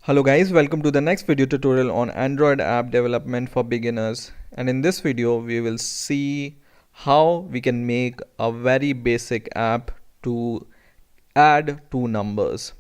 Hello guys, welcome to the next video tutorial on Android app development for beginners. And in this video we will see how we can make a very basic app to add two numbers.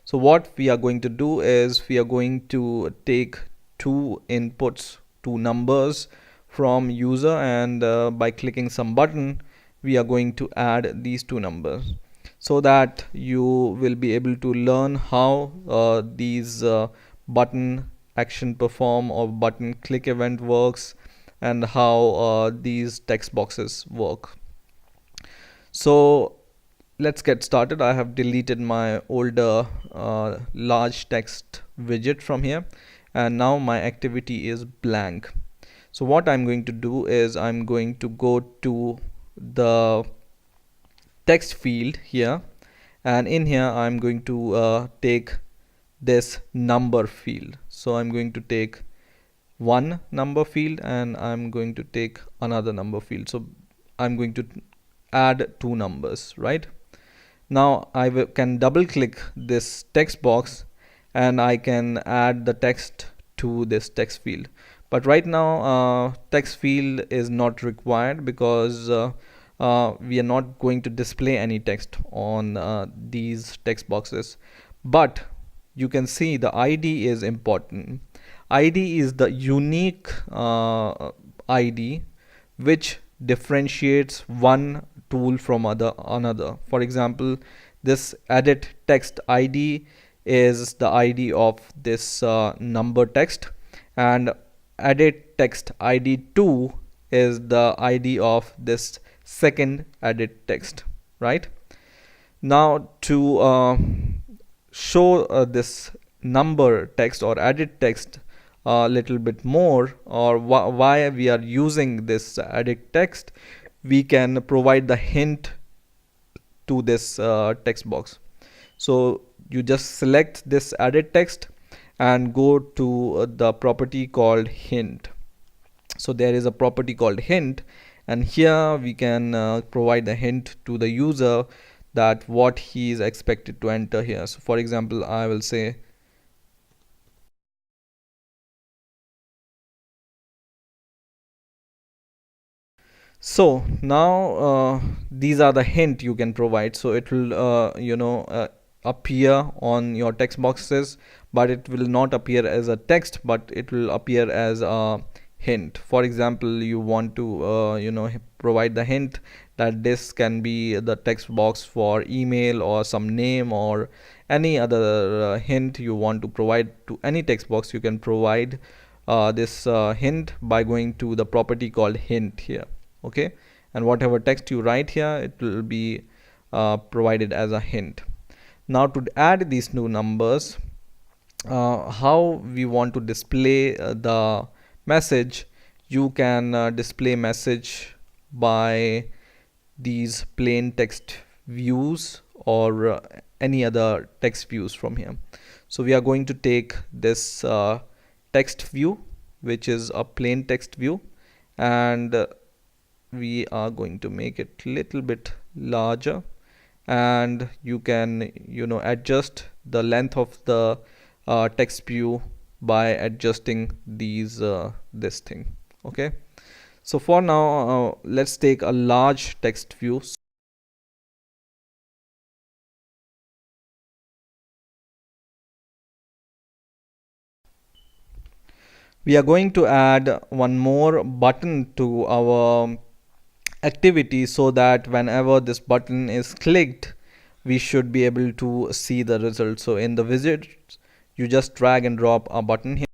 So what we are going to do is we are going to take two inputs, two numbers from user, and by clicking some button we are going to add these two numbers, so that you will be able to learn how these button action perform or button click event works, and how these text boxes work. So let's get started. I have deleted my older large text widget from here, and now my activity is blank. So what I'm going to do is I'm going to go to the text field here, and in here I'm going to take this number field. So I'm going to take one number field and I'm going to take another number field. So I'm going to add two numbers. Right now I can double click this text box and I can add the text to this text field. But right now text field is not required because we are not going to display any text on these text boxes. But you can see the ID is important. ID is the unique ID which differentiates one tool from another. For example, this edit text ID is the ID of this number text, and edit text ID 2 is the ID of this second edit text. Right now, to show this number text or edit text a little bit more, or why we are using this edit text, we can provide the hint to this text box. So you just select this edit text and go to the property called hint. So there is a property called hint, and here we can provide the hint to the user that what he is expected to enter here. So for example, I will say so now these are the hint you can provide. So it will appear on your text boxes, but it will not appear as a text, but it will appear as a hint. For example, you want to provide the hint that this can be the text box for email or some name or any other hint you want to provide to any text box. You can provide this hint by going to the property called hint here. Okay, and whatever text you write here, it will be provided as a hint. Now to add these two numbers, how we want to display the message, you can display message by these plain text views or any other text views from here. So we are going to take this text view, which is a plain text view, and we are going to make it little bit larger, and you can adjust the length of the text view by adjusting these this thing. Okay, so for now let's take a large text view. We are going to add one more button to our activity, so that whenever this button is clicked, we should be able to see the result. So in the widget, you just drag and drop a button here.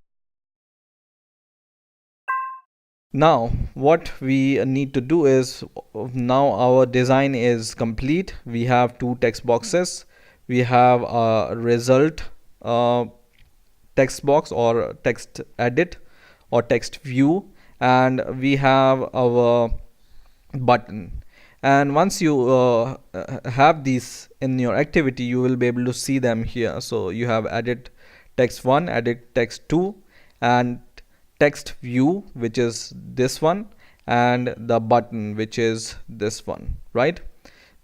Now what we need to do is, now our design is complete. We have two text boxes. We have a result text box or text edit or text view, and we have our button. And once you have these in your activity, you will be able to see them here. So you have edit text 1, edit text 2, and text view, which is this one, and the button, which is this one. Right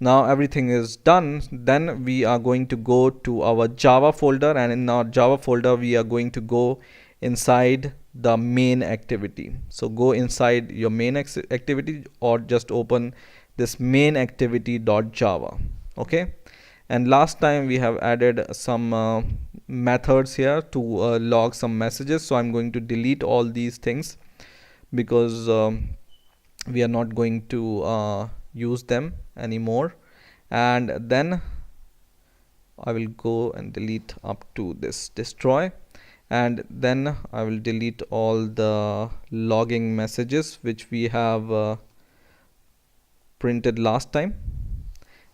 Now everything is done. Then we are going to go to our Java folder, and in our Java folder we are going to go inside the main activity. So go inside your main activity, or just open this main activity.java. Okay, and last time we have added some methods here to log some messages, so I'm going to delete all these things because we are not going to use them anymore. And then I will go and delete up to this destroy, and then I will delete all the logging messages which we have printed last time,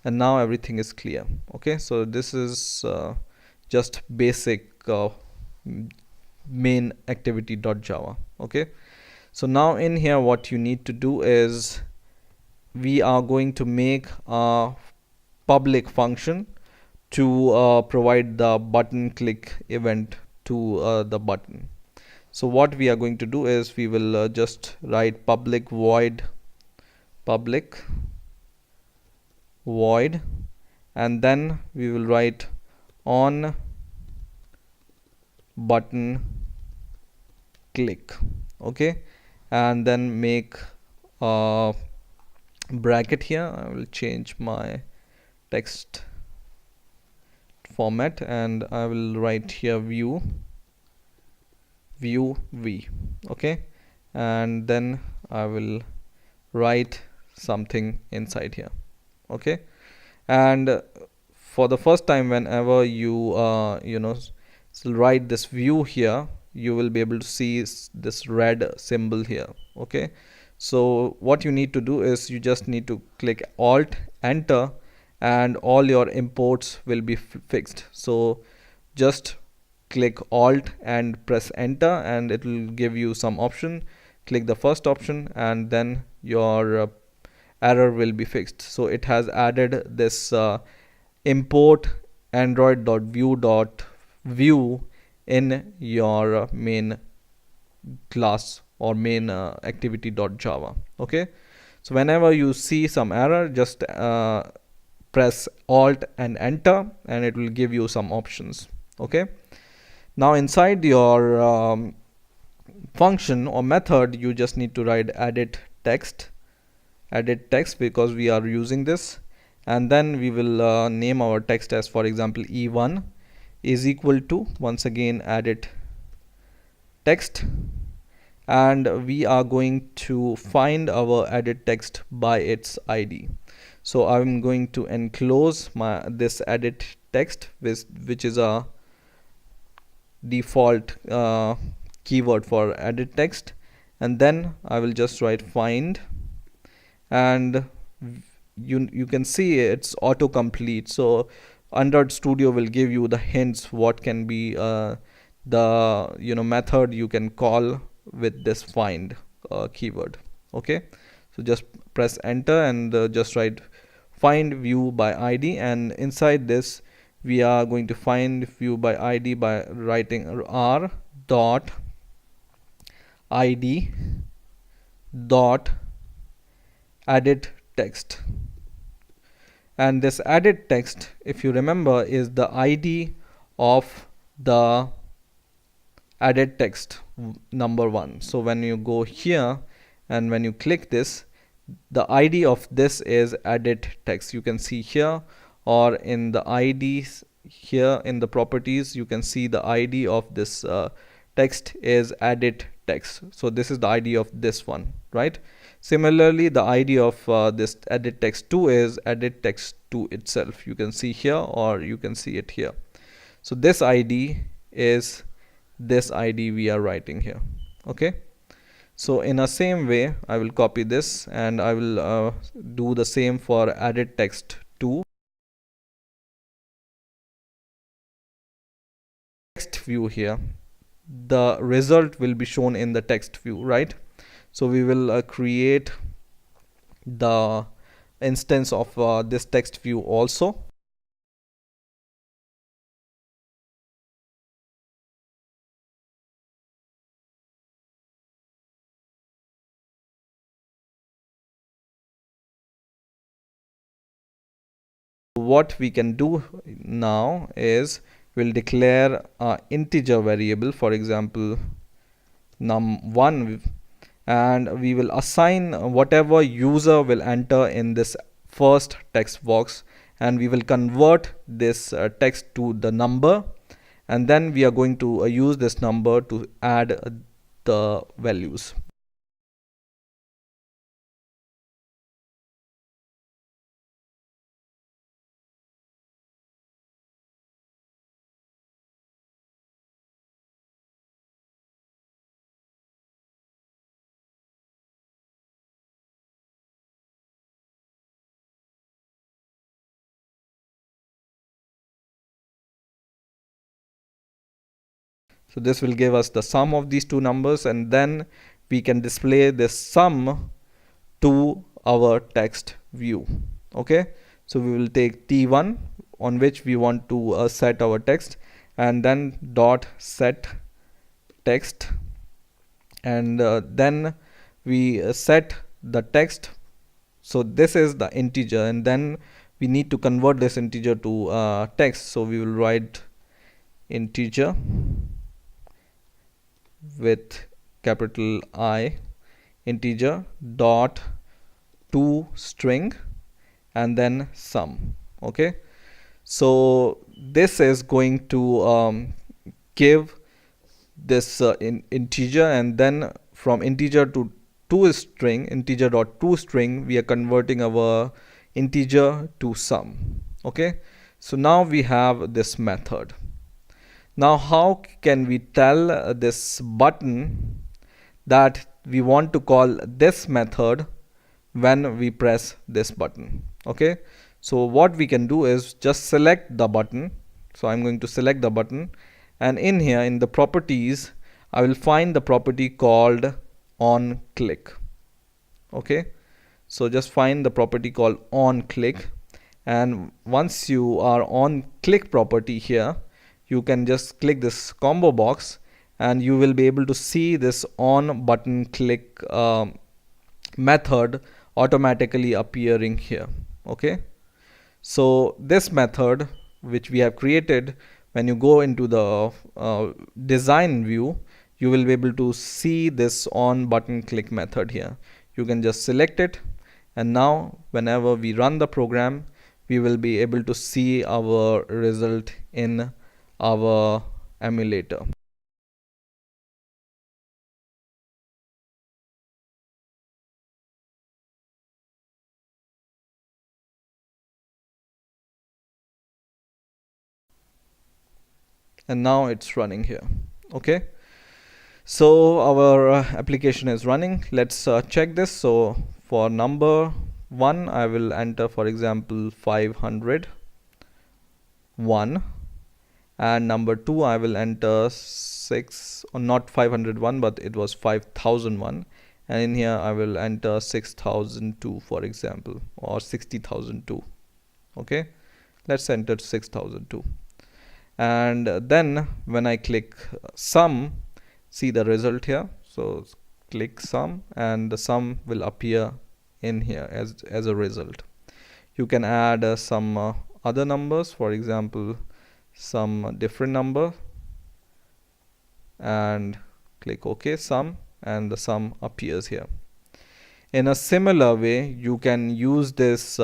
and now everything is clear. Okay, so this is just basic main activity.java. Okay, so now in here what you need to do is we are going to make a public function to provide the button click event to the button. So what we are going to do is we will just write public void and then we will write on button click. Okay, and then make a bracket here. I will change my text format and I will write here view v. Okay, and then I will write something inside here. Okay, and for the first time whenever you write this view here, you will be able to see this red symbol here. Okay, so what you need to do is you just need to click alt enter and all your imports will be fixed. So just click alt and press enter and it will give you some option. Click the first option and then your error will be fixed. So it has added this import android.view in your main class or main activity.java. Okay, so whenever you see some error, just press alt and enter and it will give you some options. Okay, now inside your function or method you just need to write edit text because we are using this, and then we will name our text as, for example, e1 is equal to, once again, edit text, and we are going to find our edit text by its ID. So I'm going to enclose this edit text which is a default keyword for edit text, and then I will just write find, and you can see it's autocomplete. So Android Studio will give you the hints what can be the method you can call with this find keyword. Okay, so just press enter and just write find view by ID, and inside this we are going to find view by ID by writing r dot ID dot edit text, and this edit text, if you remember, is the ID of the edit text number 1. So when you go here and when you click this, the ID of this is edit text. You can see here, or in the IDs here in the properties, you can see the ID of this text is edit text. So this is the ID of this one, right? Similarly, the ID of this edit text 2 is edit text 2 itself. You can see here, or you can see it here. So this ID is this ID we are writing here. Okay, so in a same way I will copy this and I will do the same for edit text 2. Text view here, the result will be shown in the text view, right? So we will create the instance of this text view also. what we can do now is we'll declare an integer variable, for example num1, and we will assign whatever user will enter in this first text box, and we will convert this text to the number, and then we are going to use this number to add the values. So this will give us the sum of these two numbers, and then we can display this sum to our text view. Okay, so we will take t1 on which we want to set our text, and then dot set text, and then we set the text. So this is the integer, and then we need to convert this integer to text. So we will write integer with capital I, integer dot to string, and then sum. Okay, so this is going to give this integer, and then from integer to string, integer dot to string, we are converting our integer to sum. Okay, so now we have this method. Now how can we tell this button that we want to call this method when we press this button? Okay, so what we can do is just select the button. So I'm going to select the button, and in here in the properties I will find the property called on click. Okay, so just find the property called on click, and once you are on click property here, you can just click this combo box, and you will be able to see this on button click method automatically appearing here. Okay, so this method which we have created, when you go into the design view, you will be able to see this on button click method here. You can just select it, and now whenever we run the program, we will be able to see our result in our emulator. And now it's running here. Okay, so our application is running. Let's check this. So for number 1, I will enter, for example, 501, and number 2 I will enter 6, or not 501, but it was 5001, and in here I will enter 6002, for example, or 60,002. Okay, let's enter 6002, and then when I click sum, see the result here. So click sum, and the sum will appear in here as a result. You can add some other numbers, for example some different number, and click OK sum, and the sum appears here. In a similar way, you can use this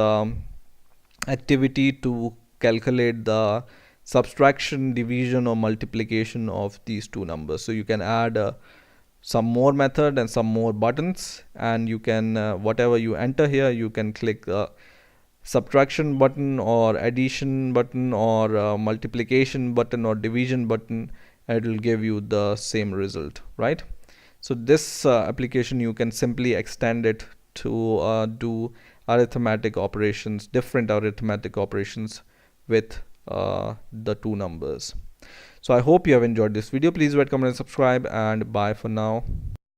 activity to calculate the subtraction, division, or multiplication of these two numbers. So you can add some more method and some more buttons, and you can whatever you enter here, you can click subtraction button or addition button or multiplication button or division button, and it will give you the same result, right? So this application, you can simply extend it to do arithmetic operations, different arithmetic operations with the two numbers. So I hope you have enjoyed this video. Please rate, comment, and subscribe, and bye for now.